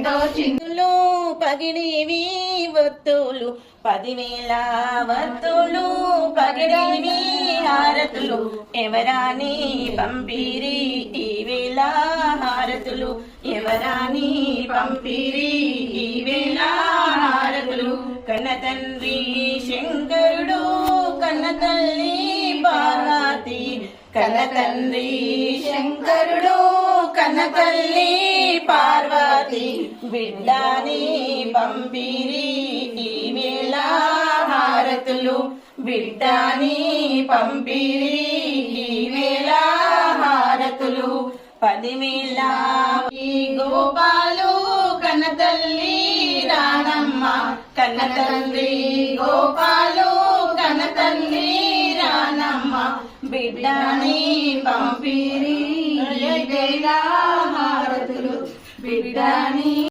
ఎంతో చిందులు పగిడివి ఒత్తులు 10,000 వత్తులు పగిడివి హారతులు ఎవరాని పంపిరి ఈ వేళ హారతులు ఎవరాని పంపిరి ఈ వేళ హారతులు కన్న తండ్రి శంకరుడు కన్న తల్లి పార్వతి కన్న తండ్రి శంకరుడు కన్న తల్లి పార్వతి బిడ్డని పంపిరి ఈ వేళ హారతులు బిడ్డని పంపిరి ఈ వేళ హారతులు 10,000 గోపాలు కన్న తల్లి రానమ్మ కన్న తండ్రి గోపాలు కన్న తల్లి రానమ్మ బిడ్డని పంపిరి ఈ వేళ